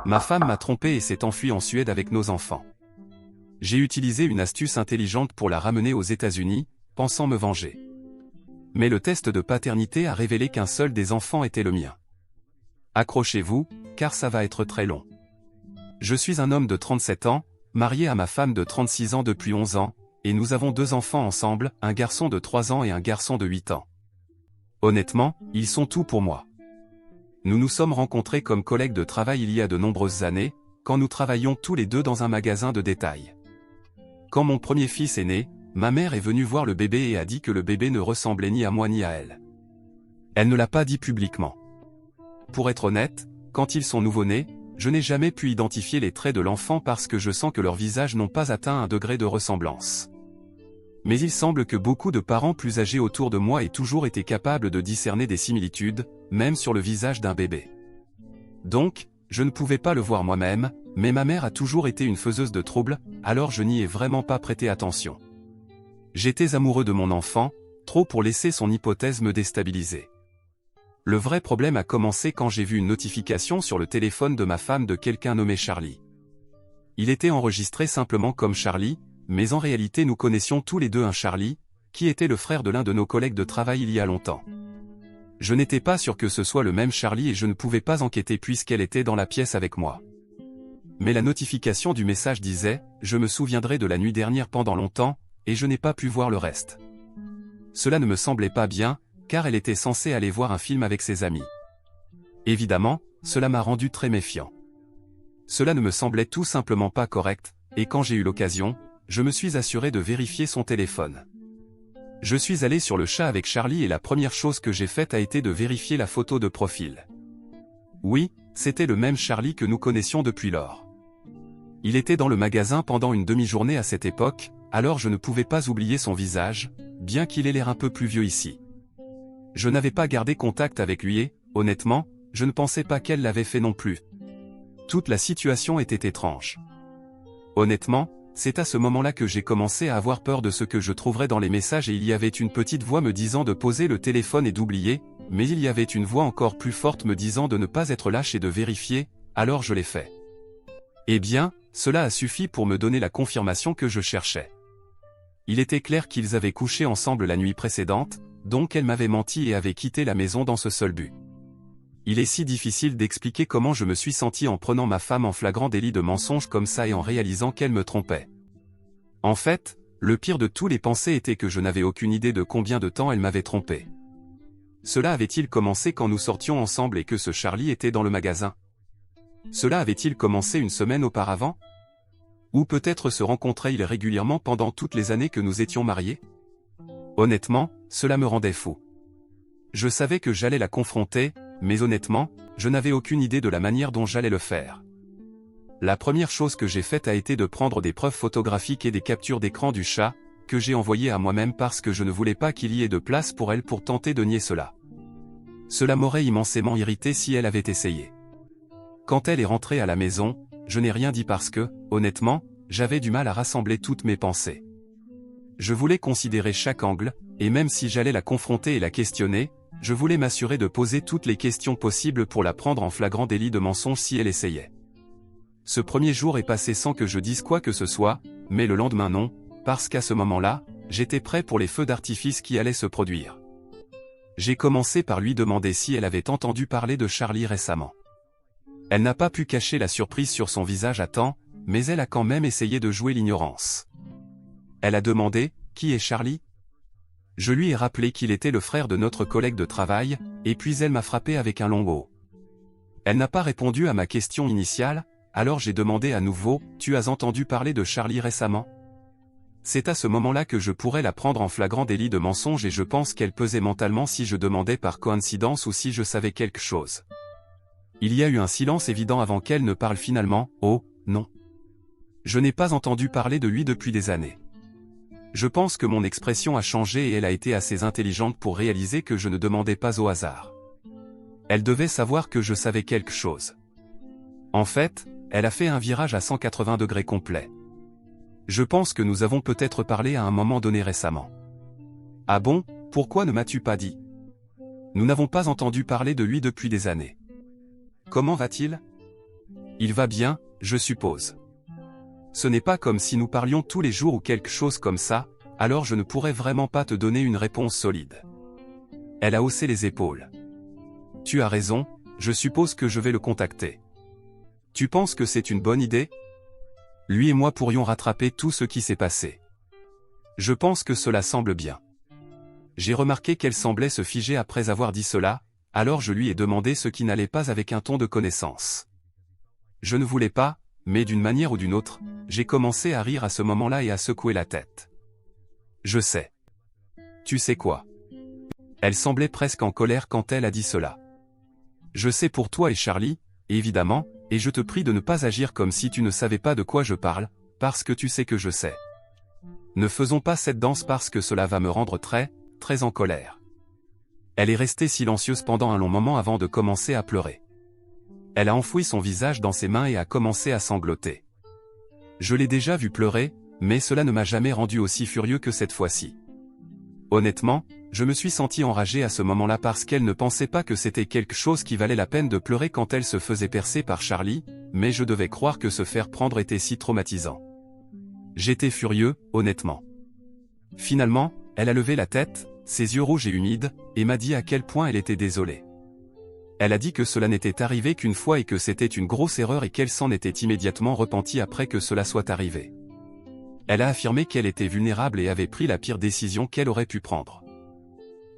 Ma femme m'a trompé et s'est enfuie en Suède avec nos enfants. J'ai utilisé une astuce intelligente pour la ramener aux États-Unis, pensant me venger. Mais le test de paternité a révélé qu'un seul des enfants était le mien. Accrochez-vous, car ça va être très long. Je suis un homme de 37 ans, marié à ma femme de 36 ans depuis 11 ans, et nous avons 2 enfants ensemble, un garçon de 3 ans et un garçon de 8 ans. Honnêtement, ils sont tout pour moi. Nous nous sommes rencontrés comme collègues de travail il y a de nombreuses années, quand nous travaillions tous les deux dans un magasin de détail. Quand mon premier fils est né, ma mère est venue voir le bébé et a dit que le bébé ne ressemblait ni à moi ni à elle. Elle ne l'a pas dit publiquement. Pour être honnête, quand ils sont nouveau-nés, je n'ai jamais pu identifier les traits de l'enfant parce que je sens que leurs visages n'ont pas atteint un degré de ressemblance. Mais il semble que beaucoup de parents plus âgés autour de moi aient toujours été capables de discerner des similitudes, même sur le visage d'un bébé. Donc, je ne pouvais pas le voir moi-même, mais ma mère a toujours été une faiseuse de troubles, alors je n'y ai vraiment pas prêté attention. J'étais amoureux de mon enfant, trop pour laisser son hypothèse me déstabiliser. Le vrai problème a commencé quand j'ai vu une notification sur le téléphone de ma femme de quelqu'un nommé Charlie. Il était enregistré simplement comme Charlie, mais en réalité nous connaissions tous les deux un Charlie, qui était le frère de l'un de nos collègues de travail il y a longtemps. Je n'étais pas sûr que ce soit le même Charlie et je ne pouvais pas enquêter puisqu'elle était dans la pièce avec moi. Mais la notification du message disait « Je me souviendrai de la nuit dernière pendant longtemps » et je n'ai pas pu voir le reste. Cela ne me semblait pas bien, car elle était censée aller voir un film avec ses amis. Évidemment, cela m'a rendu très méfiant. Cela ne me semblait tout simplement pas correct, et quand j'ai eu l'occasion, je me suis assuré de vérifier son téléphone. Je suis allé sur le chat avec Charlie et la première chose que j'ai faite a été de vérifier la photo de profil. Oui, c'était le même Charlie que nous connaissions depuis lors. Il était dans le magasin pendant une demi-journée à cette époque, alors je ne pouvais pas oublier son visage, bien qu'il ait l'air un peu plus vieux ici. Je n'avais pas gardé contact avec lui et, honnêtement, je ne pensais pas qu'elle l'avait fait non plus. Toute la situation était étrange. Honnêtement, c'est à ce moment-là que j'ai commencé à avoir peur de ce que je trouverais dans les messages et il y avait une petite voix me disant de poser le téléphone et d'oublier, mais il y avait une voix encore plus forte me disant de ne pas être lâche et de vérifier, alors je l'ai fait. Eh bien, cela a suffi pour me donner la confirmation que je cherchais. Il était clair qu'ils avaient couché ensemble la nuit précédente, donc elle m'avait menti et avait quitté la maison dans ce seul but. Il est si difficile d'expliquer comment je me suis senti en prenant ma femme en flagrant délit de mensonge comme ça et en réalisant qu'elle me trompait. En fait, le pire de tous les pensées était que je n'avais aucune idée de combien de temps elle m'avait trompé. Cela avait-il commencé quand nous sortions ensemble et que ce Charlie était dans le magasin? Cela avait-il commencé une semaine auparavant? Ou peut-être se rencontrait-il régulièrement pendant toutes les années que nous étions mariés? Honnêtement, cela me rendait fou. Je savais que j'allais la confronter, mais honnêtement, je n'avais aucune idée de la manière dont j'allais le faire. La première chose que j'ai faite a été de prendre des preuves photographiques et des captures d'écran du chat, que j'ai envoyées à moi-même parce que je ne voulais pas qu'il y ait de place pour elle pour tenter de nier cela. Cela m'aurait immensément irrité si elle avait essayé. Quand elle est rentrée à la maison, je n'ai rien dit parce que, honnêtement, j'avais du mal à rassembler toutes mes pensées. Je voulais considérer chaque angle, et même si j'allais la confronter et la questionner, je voulais m'assurer de poser toutes les questions possibles pour la prendre en flagrant délit de mensonge si elle essayait. Ce premier jour est passé sans que je dise quoi que ce soit, mais le lendemain non, parce qu'à ce moment-là, j'étais prêt pour les feux d'artifice qui allaient se produire. J'ai commencé par lui demander si elle avait entendu parler de Charlie récemment. Elle n'a pas pu cacher la surprise sur son visage à temps, mais elle a quand même essayé de jouer l'ignorance. Elle a demandé « Qui est Charlie ?» Je lui ai rappelé qu'il était le frère de notre collègue de travail, et puis elle m'a frappé avec un long O. Elle n'a pas répondu à ma question initiale, alors j'ai demandé à nouveau « Tu as entendu parler de Charlie récemment ?» C'est à ce moment-là que je pourrais la prendre en flagrant délit de mensonge et je pense qu'elle pesait mentalement si je demandais par coïncidence ou si je savais quelque chose. Il y a eu un silence évident avant qu'elle ne parle finalement « Oh, non. Je n'ai pas entendu parler de lui depuis des années. » Je pense que mon expression a changé et elle a été assez intelligente pour réaliser que je ne demandais pas au hasard. Elle devait savoir que je savais quelque chose. En fait, elle a fait un virage à 180 degrés complet. Je pense que nous avons peut-être parlé à un moment donné récemment. Ah bon, pourquoi ne m'as-tu pas dit? Nous n'avons pas entendu parler de lui depuis des années. Comment va-t-il? Il va bien, je suppose. Ce n'est pas comme si nous parlions tous les jours ou quelque chose comme ça, alors je ne pourrais vraiment pas te donner une réponse solide. Elle a haussé les épaules. Tu as raison, je suppose que je vais le contacter. Tu penses que c'est une bonne idée? Lui et moi pourrions rattraper tout ce qui s'est passé. Je pense que cela semble bien. J'ai remarqué qu'elle semblait se figer après avoir dit cela, alors je lui ai demandé ce qui n'allait pas avec un ton de connaissance. Je ne voulais pas, mais d'une manière ou d'une autre, j'ai commencé à rire à ce moment-là et à secouer la tête. Je sais. Tu sais quoi? Elle semblait presque en colère quand elle a dit cela. Je sais pour toi et Charlie, évidemment, et je te prie de ne pas agir comme si tu ne savais pas de quoi je parle, parce que tu sais que je sais. Ne faisons pas cette danse parce que cela va me rendre très en colère. Elle est restée silencieuse pendant un long moment avant de commencer à pleurer. Elle a enfoui son visage dans ses mains et a commencé à sangloter. Je l'ai déjà vue pleurer, mais cela ne m'a jamais rendu aussi furieux que cette fois-ci. Honnêtement, je me suis senti enragé à ce moment-là parce qu'elle ne pensait pas que c'était quelque chose qui valait la peine de pleurer quand elle se faisait percer par Charlie, mais je devais croire que se faire prendre était si traumatisant. J'étais furieux, honnêtement. Finalement, elle a levé la tête, ses yeux rouges et humides, et m'a dit à quel point elle était désolée. Elle a dit que cela n'était arrivé qu'une fois et que c'était une grosse erreur et qu'elle s'en était immédiatement repentie après que cela soit arrivé. Elle a affirmé qu'elle était vulnérable et avait pris la pire décision qu'elle aurait pu prendre.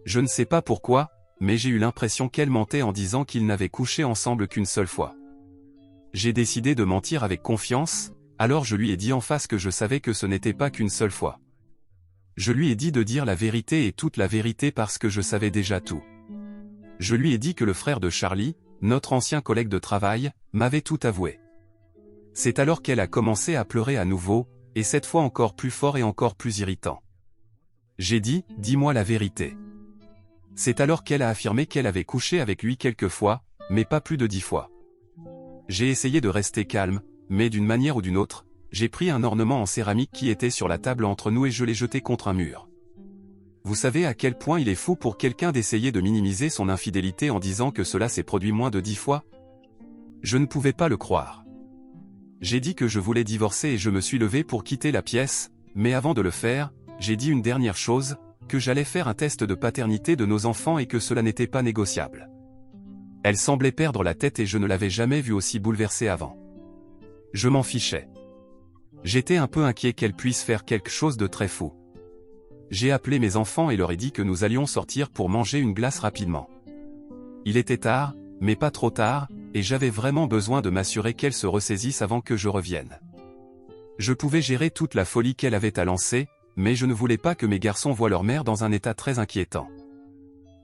Je ne sais pas pourquoi, mais j'ai eu l'impression qu'elle mentait en disant qu'ils n'avaient couché ensemble qu'une seule fois. J'ai décidé de mentir avec confiance, alors je lui ai dit en face que je savais que ce n'était pas qu'une seule fois. Je lui ai dit de dire la vérité et toute la vérité parce que je savais déjà tout. Je lui ai dit que le frère de Charlie, notre ancien collègue de travail, m'avait tout avoué. C'est alors qu'elle a commencé à pleurer à nouveau, et cette fois encore plus fort et encore plus irritant. J'ai dit, dis-moi la vérité. C'est alors qu'elle a affirmé qu'elle avait couché avec lui quelques fois, mais pas plus de 10 fois. J'ai essayé de rester calme, mais d'une manière ou d'une autre, j'ai pris un ornement en céramique qui était sur la table entre nous et je l'ai jeté contre un mur. Vous savez à quel point il est fou pour quelqu'un d'essayer de minimiser son infidélité en disant que cela s'est produit moins de 10 fois? Je ne pouvais pas le croire. J'ai dit que je voulais divorcer et je me suis levé pour quitter la pièce, mais avant de le faire, j'ai dit une dernière chose, que j'allais faire un test de paternité de nos enfants et que cela n'était pas négociable. Elle semblait perdre la tête et je ne l'avais jamais vue aussi bouleversée avant. Je m'en fichais. J'étais un peu inquiet qu'elle puisse faire quelque chose de très fou. J'ai appelé mes enfants et leur ai dit que nous allions sortir pour manger une glace rapidement. Il était tard, mais pas trop tard, et j'avais vraiment besoin de m'assurer qu'elle se ressaisisse avant que je revienne. Je pouvais gérer toute la folie qu'elle avait à lancer, mais je ne voulais pas que mes garçons voient leur mère dans un état très inquiétant.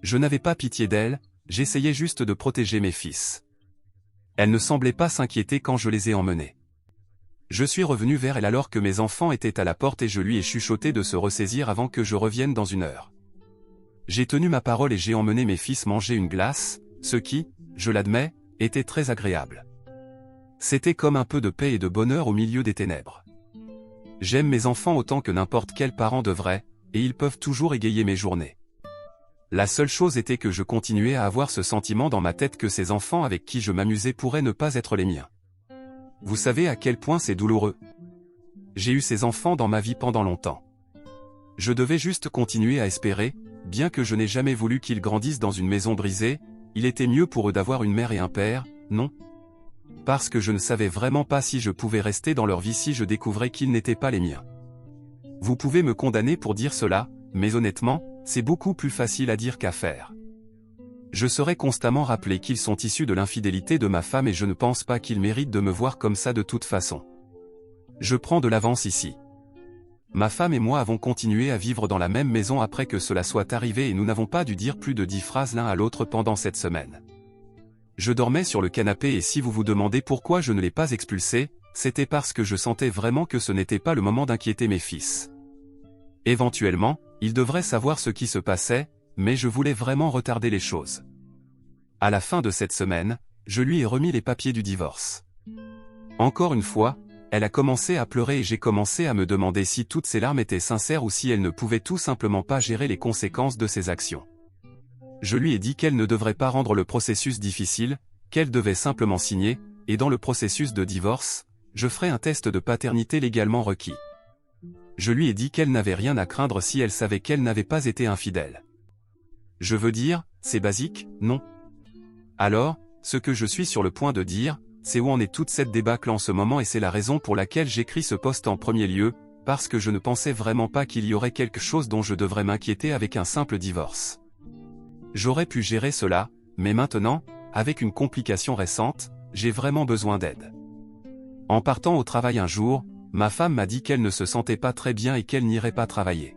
Je n'avais pas pitié d'elle, j'essayais juste de protéger mes fils. Elle ne semblait pas s'inquiéter quand je les ai emmenés. Je suis revenu vers elle alors que mes enfants étaient à la porte et je lui ai chuchoté de se ressaisir avant que je revienne dans 1 heure. J'ai tenu ma parole et j'ai emmené mes fils manger une glace, ce qui, je l'admets, était très agréable. C'était comme un peu de paix et de bonheur au milieu des ténèbres. J'aime mes enfants autant que n'importe quel parent devrait, et ils peuvent toujours égayer mes journées. La seule chose était que je continuais à avoir ce sentiment dans ma tête que ces enfants avec qui je m'amusais pourraient ne pas être les miens. Vous savez à quel point c'est douloureux. J'ai eu ces enfants dans ma vie pendant longtemps. Je devais juste continuer à espérer, bien que je n'ai jamais voulu qu'ils grandissent dans une maison brisée, il était mieux pour eux d'avoir une mère et un père, non? Parce que je ne savais vraiment pas si je pouvais rester dans leur vie si je découvrais qu'ils n'étaient pas les miens. Vous pouvez me condamner pour dire cela, mais honnêtement, c'est beaucoup plus facile à dire qu'à faire. Je serai constamment rappelé qu'ils sont issus de l'infidélité de ma femme et je ne pense pas qu'ils méritent de me voir comme ça de toute façon. Je prends de l'avance ici. Ma femme et moi avons continué à vivre dans la même maison après que cela soit arrivé et nous n'avons pas dû dire plus de 10 phrases l'un à l'autre pendant cette semaine. Je dormais sur le canapé et si vous vous demandez pourquoi je ne l'ai pas expulsé, c'était parce que je sentais vraiment que ce n'était pas le moment d'inquiéter mes fils. Éventuellement, ils devraient savoir ce qui se passait, mais je voulais vraiment retarder les choses. À la fin de cette semaine, je lui ai remis les papiers du divorce. Encore une fois, elle a commencé à pleurer et j'ai commencé à me demander si toutes ces larmes étaient sincères ou si elle ne pouvait tout simplement pas gérer les conséquences de ses actions. Je lui ai dit qu'elle ne devrait pas rendre le processus difficile, qu'elle devait simplement signer, et dans le processus de divorce, je ferai un test de paternité légalement requis. Je lui ai dit qu'elle n'avait rien à craindre si elle savait qu'elle n'avait pas été infidèle. Je veux dire, c'est basique, non? Alors, ce que je suis sur le point de dire, c'est où en est toute cette débâcle en ce moment et c'est la raison pour laquelle j'écris ce post en premier lieu, parce que je ne pensais vraiment pas qu'il y aurait quelque chose dont je devrais m'inquiéter avec un simple divorce. J'aurais pu gérer cela, mais maintenant, avec une complication récente, j'ai vraiment besoin d'aide. En partant au travail un jour, ma femme m'a dit qu'elle ne se sentait pas très bien et qu'elle n'irait pas travailler.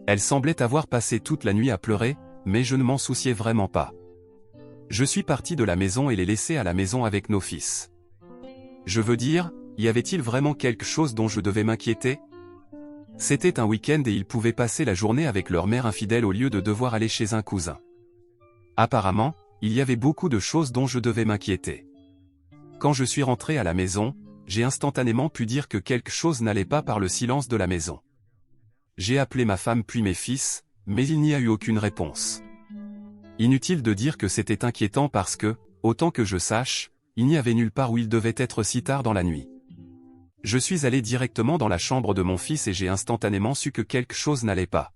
Elle semblait avoir passé toute la nuit à pleurer, mais je ne m'en souciais vraiment pas. Je suis parti de la maison et l'ai laissée à la maison avec nos fils. Je veux dire, y avait-il vraiment quelque chose dont je devais m'inquiéter? C'était un week-end et ils pouvaient passer la journée avec leur mère infidèle au lieu de devoir aller chez un cousin. Apparemment, il y avait beaucoup de choses dont je devais m'inquiéter. Quand je suis rentré à la maison, j'ai instantanément pu dire que quelque chose n'allait pas par le silence de la maison. J'ai appelé ma femme puis mes fils, mais il n'y a eu aucune réponse. Inutile de dire que c'était inquiétant parce que, autant que je sache, il n'y avait nulle part où il devait être si tard dans la nuit. Je suis allé directement dans la chambre de mon fils et j'ai instantanément su que quelque chose n'allait pas.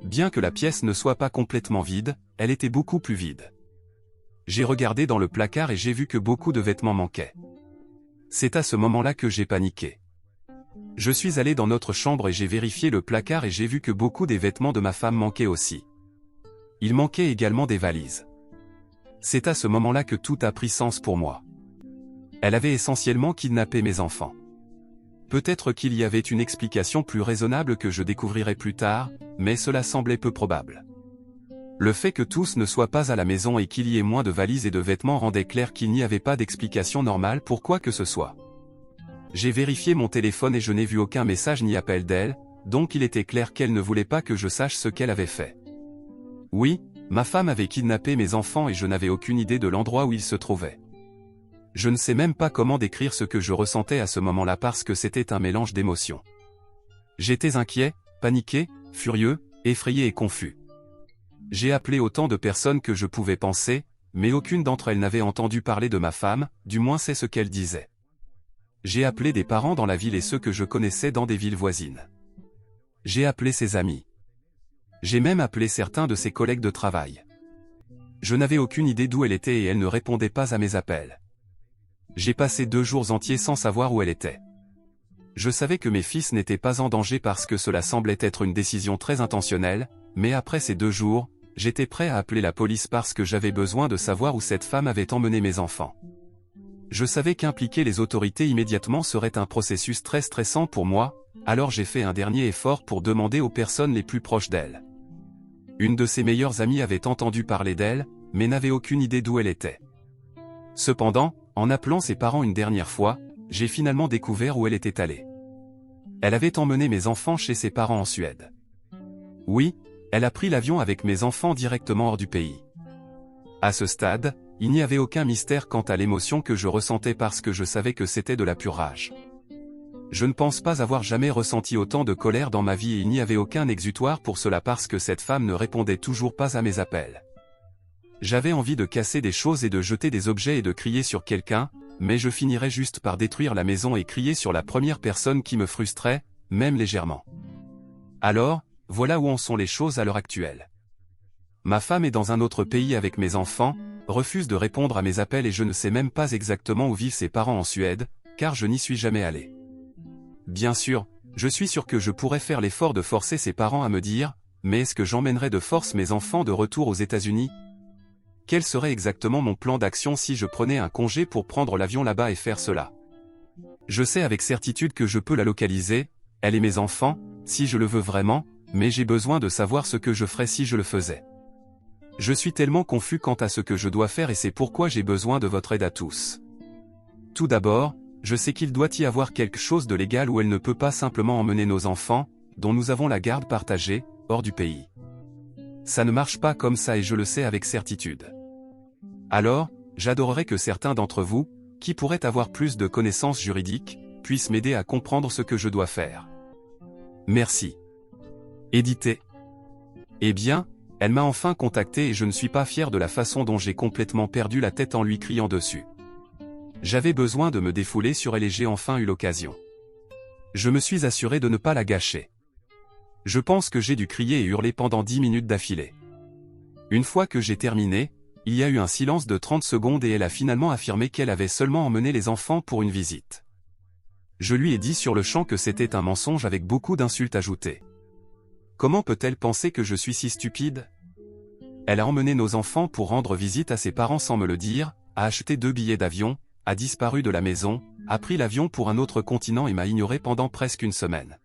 Bien que la pièce ne soit pas complètement vide, elle était beaucoup plus vide. J'ai regardé dans le placard et j'ai vu que beaucoup de vêtements manquaient. C'est à ce moment-là que j'ai paniqué. Je suis allé dans notre chambre et j'ai vérifié le placard et j'ai vu que beaucoup des vêtements de ma femme manquaient aussi. Il manquait également des valises. C'est à ce moment-là que tout a pris sens pour moi. Elle avait essentiellement kidnappé mes enfants. Peut-être qu'il y avait une explication plus raisonnable que je découvrirai plus tard, mais cela semblait peu probable. Le fait que tous ne soient pas à la maison et qu'il y ait moins de valises et de vêtements rendait clair qu'il n'y avait pas d'explication normale pour quoi que ce soit. J'ai vérifié mon téléphone et je n'ai vu aucun message ni appel d'elle, donc il était clair qu'elle ne voulait pas que je sache ce qu'elle avait fait. Oui, ma femme avait kidnappé mes enfants et je n'avais aucune idée de l'endroit où ils se trouvaient. Je ne sais même pas comment décrire ce que je ressentais à ce moment-là parce que c'était un mélange d'émotions. J'étais inquiet, paniqué, furieux, effrayé et confus. J'ai appelé autant de personnes que je pouvais penser, mais aucune d'entre elles n'avait entendu parler de ma femme, du moins c'est ce qu'elle disait. J'ai appelé des parents dans la ville et ceux que je connaissais dans des villes voisines. J'ai appelé ses amis. J'ai même appelé certains de ses collègues de travail. Je n'avais aucune idée d'où elle était et elle ne répondait pas à mes appels. J'ai passé 2 jours entiers sans savoir où elle était. Je savais que mes fils n'étaient pas en danger parce que cela semblait être une décision très intentionnelle, mais après ces 2 jours, j'étais prêt à appeler la police parce que j'avais besoin de savoir où cette femme avait emmené mes enfants. Je savais qu'impliquer les autorités immédiatement serait un processus très stressant pour moi, alors j'ai fait un dernier effort pour demander aux personnes les plus proches d'elle. Une de ses meilleures amies avait entendu parler d'elle, mais n'avait aucune idée d'où elle était. Cependant, en appelant ses parents une dernière fois, j'ai finalement découvert où elle était allée. Elle avait emmené mes enfants chez ses parents en Suède. Oui, elle a pris l'avion avec mes enfants directement hors du pays. À ce stade, il n'y avait aucun mystère quant à l'émotion que je ressentais parce que je savais que c'était de la pure rage. Je ne pense pas avoir jamais ressenti autant de colère dans ma vie et il n'y avait aucun exutoire pour cela parce que cette femme ne répondait toujours pas à mes appels. J'avais envie de casser des choses et de jeter des objets et de crier sur quelqu'un, mais je finirais juste par détruire la maison et crier sur la première personne qui me frustrait, même légèrement. Alors, voilà où en sont les choses à l'heure actuelle. Ma femme est dans un autre pays avec mes enfants, refuse de répondre à mes appels et je ne sais même pas exactement où vivent ses parents en Suède, car je n'y suis jamais allé. Bien sûr, je suis sûr que je pourrais faire l'effort de forcer ses parents à me dire, mais est-ce que j'emmènerais de force mes enfants de retour aux États-Unis ? Quel serait exactement mon plan d'action si je prenais un congé pour prendre l'avion là-bas et faire cela? Je sais avec certitude que je peux la localiser, elle et mes enfants, si je le veux vraiment, mais j'ai besoin de savoir ce que je ferais si je le faisais. Je suis tellement confus quant à ce que je dois faire et c'est pourquoi j'ai besoin de votre aide à tous. Tout d'abord, je sais qu'il doit y avoir quelque chose de légal où elle ne peut pas simplement emmener nos enfants, dont nous avons la garde partagée, hors du pays. Ça ne marche pas comme ça et je le sais avec certitude. Alors, j'adorerais que certains d'entre vous, qui pourraient avoir plus de connaissances juridiques, puissent m'aider à comprendre ce que je dois faire. Merci. Édité. Eh bien, elle m'a enfin contacté et je ne suis pas fier de la façon dont j'ai complètement perdu la tête en lui criant dessus. J'avais besoin de me défouler sur elle et j'ai enfin eu l'occasion. Je me suis assuré de ne pas la gâcher. Je pense que j'ai dû crier et hurler pendant 10 minutes d'affilée. Une fois que j'ai terminé, il y a eu un silence de 30 secondes et elle a finalement affirmé qu'elle avait seulement emmené les enfants pour une visite. Je lui ai dit sur le champ que c'était un mensonge avec beaucoup d'insultes ajoutées. Comment peut-elle penser que je suis si stupide? Elle a emmené nos enfants pour rendre visite à ses parents sans me le dire, a acheté 2 billets d'avion, a disparu de la maison, a pris l'avion pour un autre continent et m'a ignoré pendant presque une semaine.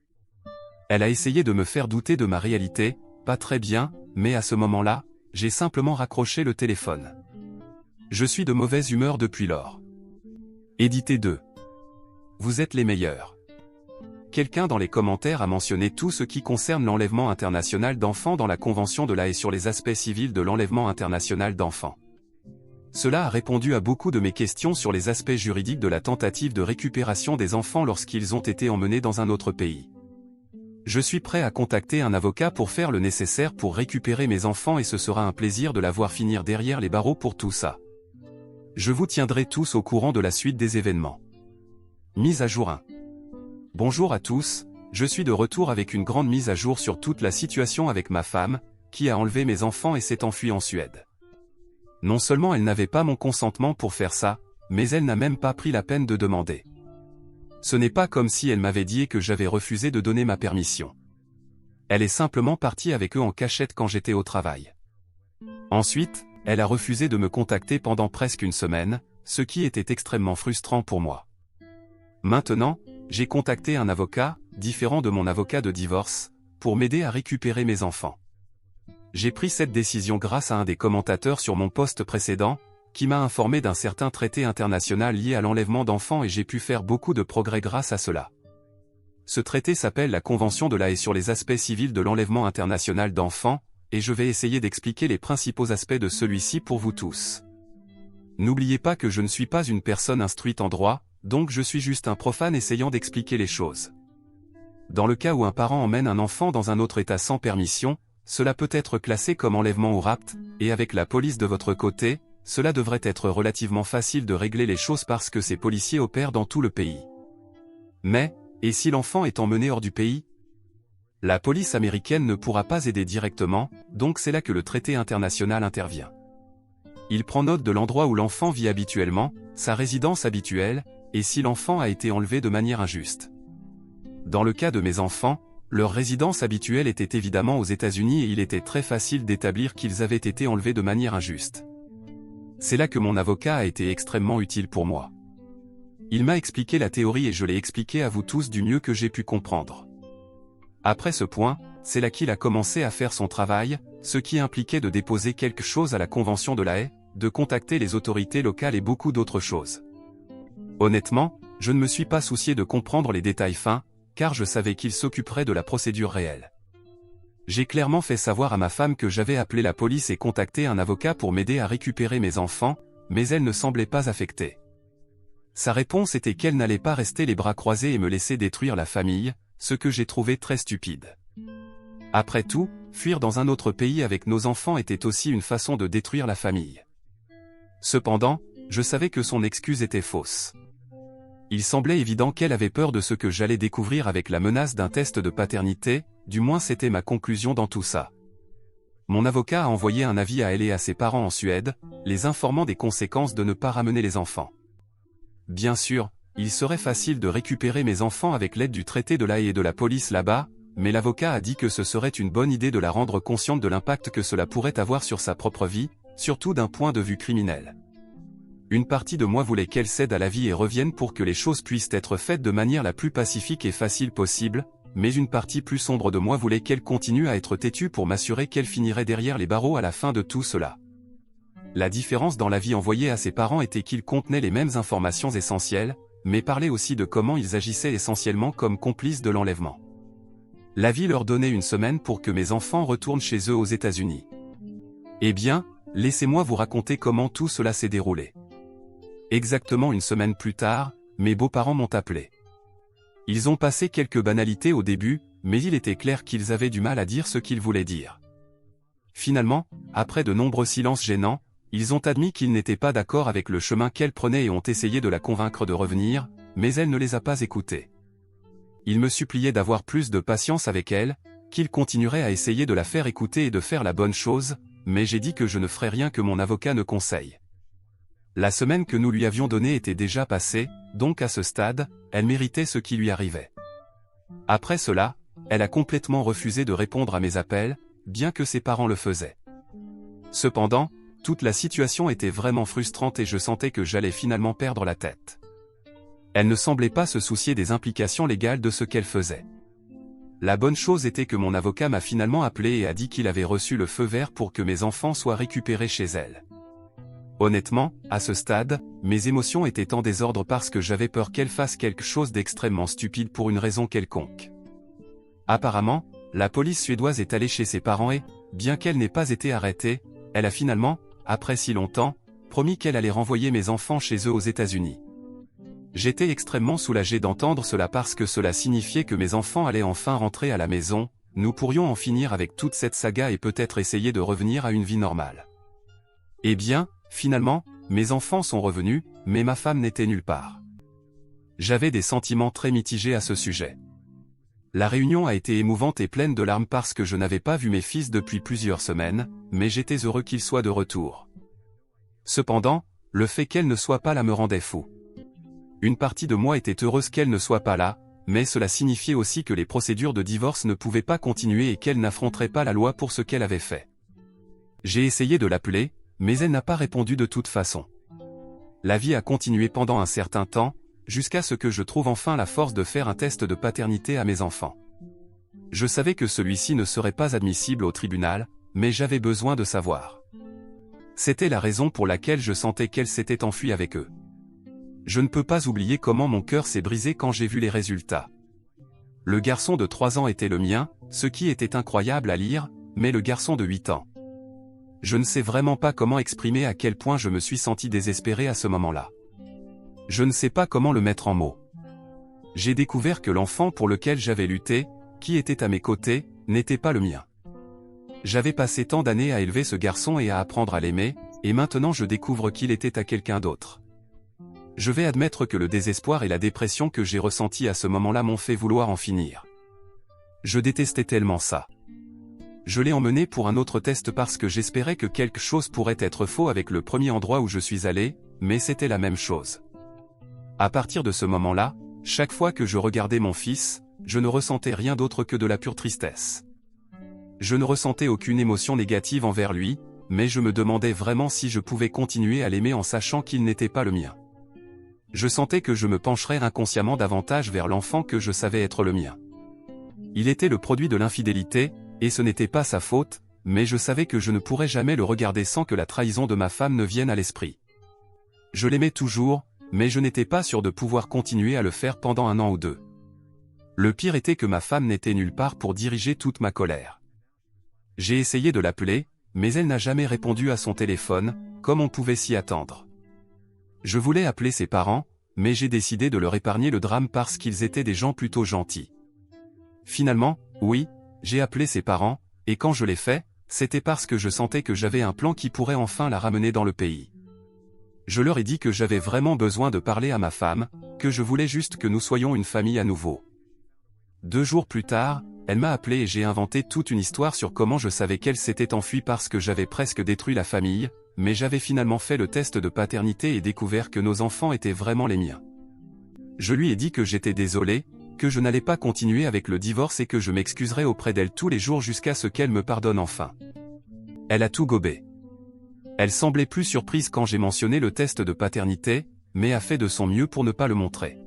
Elle a essayé de me faire douter de ma réalité, pas très bien, mais à ce moment-là, j'ai simplement raccroché le téléphone. Je suis de mauvaise humeur depuis lors. Édité 2. Vous êtes les meilleurs. Quelqu'un dans les commentaires a mentionné tout ce qui concerne l'enlèvement international d'enfants dans la Convention de l'Haye sur les aspects civils de l'enlèvement international d'enfants. Cela a répondu à beaucoup de mes questions sur les aspects juridiques de la tentative de récupération des enfants lorsqu'ils ont été emmenés dans un autre pays. Je suis prêt à contacter un avocat pour faire le nécessaire pour récupérer mes enfants et ce sera un plaisir de la voir finir derrière les barreaux pour tout ça. Je vous tiendrai tous au courant de la suite des événements. Mise à jour 1. Bonjour à tous, je suis de retour avec une grande mise à jour sur toute la situation avec ma femme, qui a enlevé mes enfants et s'est enfuie en Suède. Non seulement elle n'avait pas mon consentement pour faire ça, mais elle n'a même pas pris la peine de demander. Ce n'est pas comme si elle m'avait dit et que j'avais refusé de donner ma permission. Elle est simplement partie avec eux en cachette quand j'étais au travail. Ensuite, elle a refusé de me contacter pendant presque une semaine, ce qui était extrêmement frustrant pour moi. Maintenant, j'ai contacté un avocat, différent de mon avocat de divorce, pour m'aider à récupérer mes enfants. J'ai pris cette décision grâce à un des commentateurs sur mon post précédent, qui m'a informé d'un certain traité international lié à l'enlèvement d'enfants et j'ai pu faire beaucoup de progrès grâce à cela. Ce traité s'appelle la Convention de l'Haye sur les aspects civils de l'enlèvement international d'enfants, et je vais essayer d'expliquer les principaux aspects de celui-ci pour vous tous. N'oubliez pas que je ne suis pas une personne instruite en droit, donc je suis juste un profane essayant d'expliquer les choses. Dans le cas où un parent emmène un enfant dans un autre état sans permission, cela peut être classé comme enlèvement ou rapt, et avec la police de votre côté, cela devrait être relativement facile de régler les choses parce que ces policiers opèrent dans tout le pays. Mais, et si l'enfant est emmené hors du pays? La police américaine ne pourra pas aider directement, donc c'est là que le traité international intervient. Il prend note de l'endroit où l'enfant vit habituellement, sa résidence habituelle, et si l'enfant a été enlevé de manière injuste. Dans le cas de mes enfants, leur résidence habituelle était évidemment aux États-Unis et il était très facile d'établir qu'ils avaient été enlevés de manière injuste. C'est là que mon avocat a été extrêmement utile pour moi. Il m'a expliqué la théorie et je l'ai expliqué à vous tous du mieux que j'ai pu comprendre. Après ce point, c'est là qu'il a commencé à faire son travail, ce qui impliquait de déposer quelque chose à la Convention de l'Haye, de contacter les autorités locales et beaucoup d'autres choses. Honnêtement, je ne me suis pas soucié de comprendre les détails fins, car je savais qu'il s'occuperait de la procédure réelle. J'ai clairement fait savoir à ma femme que j'avais appelé la police et contacté un avocat pour m'aider à récupérer mes enfants, mais elle ne semblait pas affectée. Sa réponse était qu'elle n'allait pas rester les bras croisés et me laisser détruire la famille, ce que j'ai trouvé très stupide. Après tout, fuir dans un autre pays avec nos enfants était aussi une façon de détruire la famille. Cependant, je savais que son excuse était fausse. Il semblait évident qu'elle avait peur de ce que j'allais découvrir avec la menace d'un test de paternité, du moins c'était ma conclusion dans tout ça. Mon avocat a envoyé un avis à elle et à ses parents en Suède, les informant des conséquences de ne pas ramener les enfants. Bien sûr, il serait facile de récupérer mes enfants avec l'aide du traité de l'Haye et de la police là-bas, mais l'avocat a dit que ce serait une bonne idée de la rendre consciente de l'impact que cela pourrait avoir sur sa propre vie, surtout d'un point de vue criminel. Une partie de moi voulait qu'elle cède à la vie et revienne pour que les choses puissent être faites de manière la plus pacifique et facile possible, mais une partie plus sombre de moi voulait qu'elle continue à être têtue pour m'assurer qu'elle finirait derrière les barreaux à la fin de tout cela. La différence dans l'avis envoyé à ses parents était qu'il contenait les mêmes informations essentielles, mais parlait aussi de comment ils agissaient essentiellement comme complices de l'enlèvement. L'avis leur donnait une semaine pour que mes enfants retournent chez eux aux États-Unis. Eh bien, laissez-moi vous raconter comment tout cela s'est déroulé. Exactement une semaine plus tard, mes beaux-parents m'ont appelé. Ils ont passé quelques banalités au début, mais il était clair qu'ils avaient du mal à dire ce qu'ils voulaient dire. Finalement, après de nombreux silences gênants, Ils ont admis qu'ils n'étaient pas d'accord avec le chemin qu'elle prenait et ont essayé de la convaincre de revenir, mais elle ne les a pas écoutés. Ils me suppliaient d'avoir plus de patience avec elle, qu'ils continueraient à essayer de la faire écouter et de faire la bonne chose, mais j'ai dit que je ne ferais rien que mon avocat ne conseille. La semaine que nous lui avions donnée était déjà passée, donc à ce stade, elle méritait ce qui lui arrivait. Après cela, elle a complètement refusé de répondre à mes appels, bien que ses parents le faisaient. Cependant, toute la situation était vraiment frustrante et je sentais que j'allais finalement perdre la tête. Elle ne semblait pas se soucier des implications légales de ce qu'elle faisait. La bonne chose était que mon avocat m'a finalement appelé et a dit qu'il avait reçu le feu vert pour que mes enfants soient récupérés chez elle. Honnêtement, à ce stade, mes émotions étaient en désordre parce que j'avais peur qu'elle fasse quelque chose d'extrêmement stupide pour une raison quelconque. Apparemment, la police suédoise est allée chez ses parents et, bien qu'elle n'ait pas été arrêtée, elle a finalement, après si longtemps, promis qu'elle allait renvoyer mes enfants chez eux aux États-Unis. J'étais extrêmement soulagé d'entendre cela parce que cela signifiait que mes enfants allaient enfin rentrer à la maison, nous pourrions en finir avec toute cette saga et peut-être essayer de revenir à une vie normale. Eh bien, finalement, mes enfants sont revenus, mais ma femme n'était nulle part. J'avais des sentiments très mitigés à ce sujet. La réunion a été émouvante et pleine de larmes parce que je n'avais pas vu mes fils depuis plusieurs semaines, mais j'étais heureux qu'ils soient de retour. Cependant, le fait qu'elle ne soit pas là me rendait fou. Une partie de moi était heureuse qu'elle ne soit pas là, mais cela signifiait aussi que les procédures de divorce ne pouvaient pas continuer et qu'elle n'affronterait pas la loi pour ce qu'elle avait fait. J'ai essayé de l'appeler, mais elle n'a pas répondu de toute façon. La vie a continué pendant un certain temps, jusqu'à ce que je trouve enfin la force de faire un test de paternité à mes enfants. Je savais que celui-ci ne serait pas admissible au tribunal, mais j'avais besoin de savoir. C'était la raison pour laquelle je sentais qu'elle s'était enfuie avec eux. Je ne peux pas oublier comment mon cœur s'est brisé quand j'ai vu les résultats. Le garçon de 3 ans était le mien, ce qui était incroyable à lire, mais le garçon de 8 ans. Je ne sais vraiment pas comment exprimer à quel point je me suis senti désespéré à ce moment-là. Je ne sais pas comment le mettre en mots. J'ai découvert que l'enfant pour lequel j'avais lutté, qui était à mes côtés, n'était pas le mien. J'avais passé tant d'années à élever ce garçon et à apprendre à l'aimer, et maintenant je découvre qu'il était à quelqu'un d'autre. Je vais admettre que le désespoir et la dépression que j'ai ressentis à ce moment-là m'ont fait vouloir en finir. Je détestais tellement ça. Je l'ai emmené pour un autre test parce que j'espérais que quelque chose pourrait être faux avec le premier endroit où je suis allé, mais c'était la même chose. À partir de ce moment-là, chaque fois que je regardais mon fils, je ne ressentais rien d'autre que de la pure tristesse. Je ne ressentais aucune émotion négative envers lui, mais je me demandais vraiment si je pouvais continuer à l'aimer en sachant qu'il n'était pas le mien. Je sentais que je me pencherais inconsciemment davantage vers l'enfant que je savais être le mien. Il était le produit de l'infidélité, et ce n'était pas sa faute, mais je savais que je ne pourrais jamais le regarder sans que la trahison de ma femme ne vienne à l'esprit. Je l'aimais toujours, mais je n'étais pas sûr de pouvoir continuer à le faire pendant 1 an ou 2. Le pire était que ma femme n'était nulle part pour diriger toute ma colère. J'ai essayé de l'appeler, mais elle n'a jamais répondu à son téléphone, comme on pouvait s'y attendre. Je voulais appeler ses parents, mais j'ai décidé de leur épargner le drame parce qu'ils étaient des gens plutôt gentils. Finalement, oui, j'ai appelé ses parents, et quand je l'ai fait, c'était parce que je sentais que j'avais un plan qui pourrait enfin la ramener dans le pays. Je leur ai dit que j'avais vraiment besoin de parler à ma femme, que je voulais juste que nous soyons une famille à nouveau. 2 jours plus tard, elle m'a appelé et j'ai inventé toute une histoire sur comment je savais qu'elle s'était enfuie parce que j'avais presque détruit la famille, mais j'avais finalement fait le test de paternité et découvert que nos enfants étaient vraiment les miens. Je lui ai dit que j'étais désolé, que je n'allais pas continuer avec le divorce et que je m'excuserais auprès d'elle tous les jours jusqu'à ce qu'elle me pardonne enfin. Elle a tout gobé. Elle semblait plus surprise quand j'ai mentionné le test de paternité, mais a fait de son mieux pour ne pas le montrer.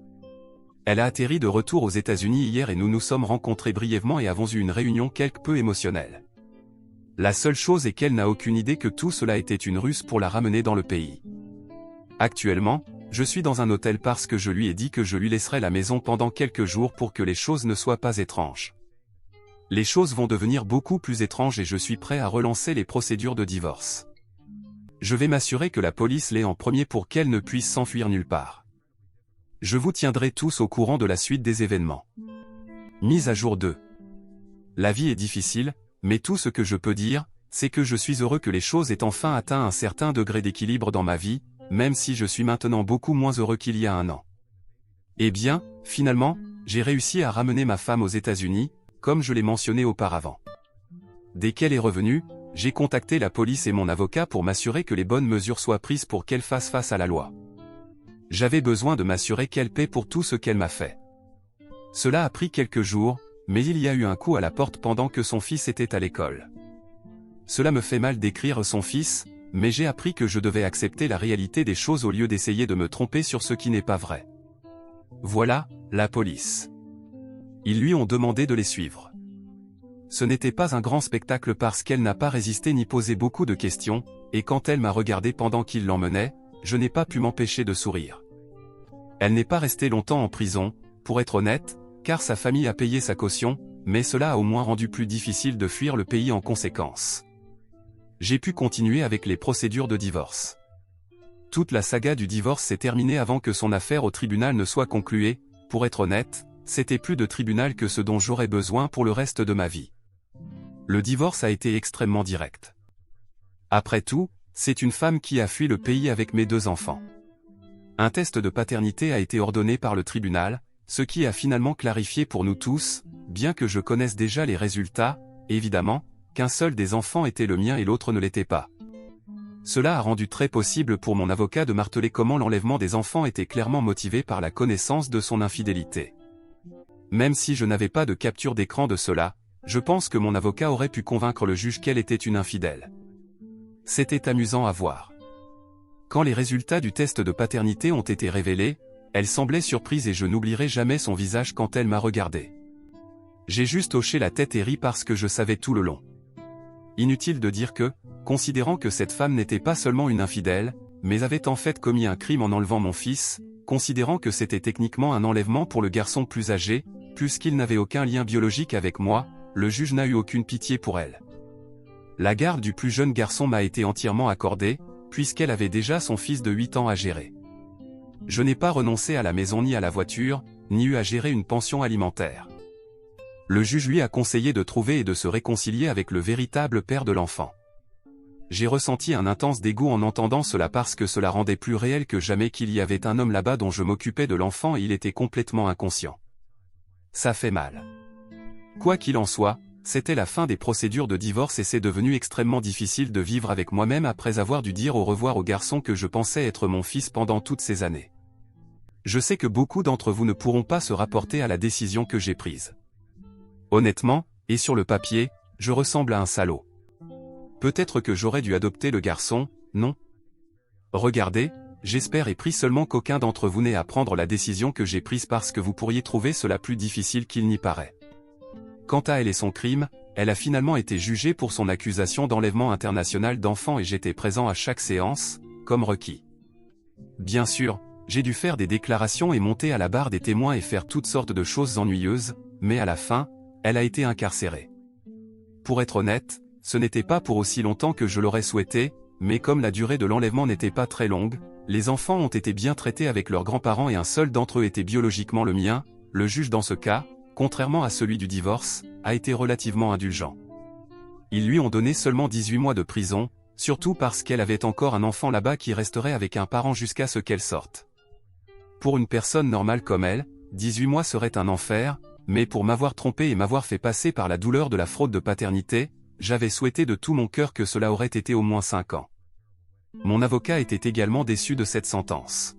Elle a atterri de retour aux États-Unis hier et nous nous sommes rencontrés brièvement et avons eu une réunion quelque peu émotionnelle. La seule chose est qu'elle n'a aucune idée que tout cela était une ruse pour la ramener dans le pays. Actuellement, je suis dans un hôtel parce que je lui ai dit que je lui laisserais la maison pendant quelques jours pour que les choses ne soient pas étranges. Les choses vont devenir beaucoup plus étranges et je suis prêt à relancer les procédures de divorce. Je vais m'assurer que la police l'ait en premier pour qu'elle ne puisse s'enfuir nulle part. Je vous tiendrai tous au courant de la suite des événements. Mise à jour 2. La vie est difficile, mais tout ce que je peux dire, c'est que je suis heureux que les choses aient enfin atteint un certain degré d'équilibre dans ma vie, même si je suis maintenant beaucoup moins heureux qu'il y a un an. Eh bien, finalement, j'ai réussi à ramener ma femme aux États-Unis, comme je l'ai mentionné auparavant. Dès qu'elle est revenue, j'ai contacté la police et mon avocat pour m'assurer que les bonnes mesures soient prises pour qu'elle fasse face à la loi. J'avais besoin de m'assurer qu'elle paie pour tout ce qu'elle m'a fait. Cela a pris quelques jours, mais il y a eu un coup à la porte pendant que son fils était à l'école. Cela me fait mal d'écrire son fils, mais j'ai appris que je devais accepter la réalité des choses au lieu d'essayer de me tromper sur ce qui n'est pas vrai. Voilà, la police. Ils lui ont demandé de les suivre. Ce n'était pas un grand spectacle parce qu'elle n'a pas résisté ni posé beaucoup de questions, et quand elle m'a regardé pendant qu'il l'emmenait, je n'ai pas pu m'empêcher de sourire. Elle n'est pas restée longtemps en prison, pour être honnête, car sa famille a payé sa caution, mais cela a au moins rendu plus difficile de fuir le pays en conséquence. J'ai pu continuer avec les procédures de divorce. Toute la saga du divorce s'est terminée avant que son affaire au tribunal ne soit concluée. Pour être honnête, c'était plus de tribunal que ce dont j'aurais besoin pour le reste de ma vie. Le divorce a été extrêmement direct. Après tout, c'est une femme qui a fui le pays avec mes 2 enfants. Un test de paternité a été ordonné par le tribunal, ce qui a finalement clarifié pour nous tous, bien que je connaisse déjà les résultats, évidemment, qu'un seul des enfants était le mien et l'autre ne l'était pas. Cela a rendu très possible pour mon avocat de marteler comment l'enlèvement des enfants était clairement motivé par la connaissance de son infidélité. Même si je n'avais pas de capture d'écran de cela, je pense que mon avocat aurait pu convaincre le juge qu'elle était une infidèle. C'était amusant à voir. Quand les résultats du test de paternité ont été révélés, elle semblait surprise et je n'oublierai jamais son visage quand elle m'a regardé. J'ai juste hoché la tête et ri parce que je savais tout le long. Inutile de dire que, considérant que cette femme n'était pas seulement une infidèle, mais avait en fait commis un crime en enlevant mon fils, considérant que c'était techniquement un enlèvement pour le garçon plus âgé, puisqu'il n'avait aucun lien biologique avec moi, le juge n'a eu aucune pitié pour elle. La garde du plus jeune garçon m'a été entièrement accordée, puisqu'elle avait déjà son fils de 8 ans à gérer. Je n'ai pas renoncé à la maison ni à la voiture, ni eu à gérer une pension alimentaire. Le juge lui a conseillé de trouver et de se réconcilier avec le véritable père de l'enfant. J'ai ressenti un intense dégoût en entendant cela parce que cela rendait plus réel que jamais qu'il y avait un homme là-bas dont je m'occupais de l'enfant et il était complètement inconscient. Ça fait mal. Quoi qu'il en soit, c'était la fin des procédures de divorce et c'est devenu extrêmement difficile de vivre avec moi-même après avoir dû dire au revoir au garçon que je pensais être mon fils pendant toutes ces années. Je sais que beaucoup d'entre vous ne pourront pas se rapporter à la décision que j'ai prise. Honnêtement, et sur le papier, je ressemble à un salaud. Peut-être que j'aurais dû adopter le garçon, non? Regardez, j'espère et prie seulement qu'aucun d'entre vous n'ait à prendre la décision que j'ai prise parce que vous pourriez trouver cela plus difficile qu'il n'y paraît. Quant à elle et son crime, elle a finalement été jugée pour son accusation d'enlèvement international d'enfants et j'étais présent à chaque séance, comme requis. Bien sûr, j'ai dû faire des déclarations et monter à la barre des témoins et faire toutes sortes de choses ennuyeuses, mais à la fin, elle a été incarcérée. Pour être honnête, ce n'était pas pour aussi longtemps que je l'aurais souhaité, mais comme la durée de l'enlèvement n'était pas très longue, les enfants ont été bien traités avec leurs grands-parents et un seul d'entre eux était biologiquement le mien. Le juge dans ce cas, contrairement à celui du divorce, a été relativement indulgent. Ils lui ont donné seulement 18 mois de prison, surtout parce qu'elle avait encore un enfant là-bas qui resterait avec un parent jusqu'à ce qu'elle sorte. Pour une personne normale comme elle, 18 mois serait un enfer, mais pour m'avoir trompé et m'avoir fait passer par la douleur de la fraude de paternité, j'avais souhaité de tout mon cœur que cela aurait été au moins 5 ans. Mon avocat était également déçu de cette sentence.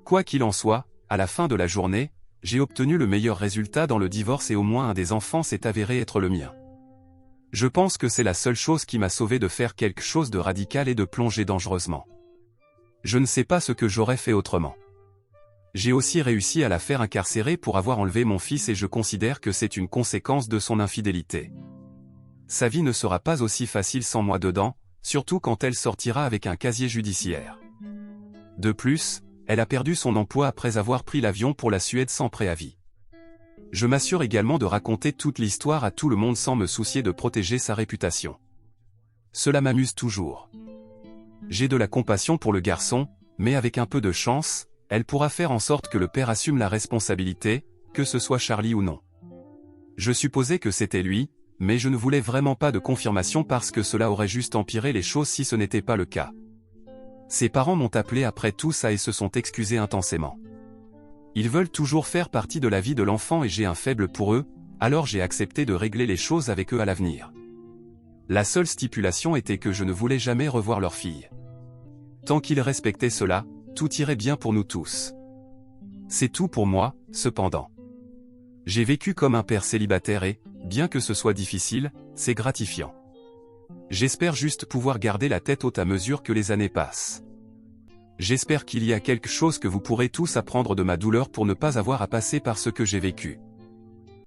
Quoi qu'il en soit, à la fin de la journée, j'ai obtenu le meilleur résultat dans le divorce et au moins un des enfants s'est avéré être le mien. Je pense que c'est la seule chose qui m'a sauvé de faire quelque chose de radical et de plonger dangereusement. Je ne sais pas ce que j'aurais fait autrement. J'ai aussi réussi à la faire incarcérer pour avoir enlevé mon fils et je considère que c'est une conséquence de son infidélité. Sa vie ne sera pas aussi facile sans moi dedans, surtout quand elle sortira avec un casier judiciaire. De plus, elle a perdu son emploi après avoir pris l'avion pour la Suède sans préavis. Je m'assure également de raconter toute l'histoire à tout le monde sans me soucier de protéger sa réputation. Cela m'amuse toujours. J'ai de la compassion pour le garçon, mais avec un peu de chance, elle pourra faire en sorte que le père assume la responsabilité, que ce soit Charlie ou non. Je supposais que c'était lui, Mais je ne voulais vraiment pas de confirmation parce que cela aurait juste empiré les choses si ce n'était pas le cas. Ses parents m'ont appelé après tout ça et se sont excusés intensément. Ils veulent toujours faire partie de la vie de l'enfant et j'ai un faible pour eux, alors j'ai accepté de régler les choses avec eux à l'avenir. La seule stipulation était que je ne voulais jamais revoir leur fille. Tant qu'ils respectaient cela, tout irait bien pour nous tous. C'est tout pour moi, cependant. J'ai vécu comme un père célibataire et, bien que ce soit difficile, c'est gratifiant. J'espère juste pouvoir garder la tête haute à mesure que les années passent. J'espère qu'il y a quelque chose que vous pourrez tous apprendre de ma douleur pour ne pas avoir à passer par ce que j'ai vécu.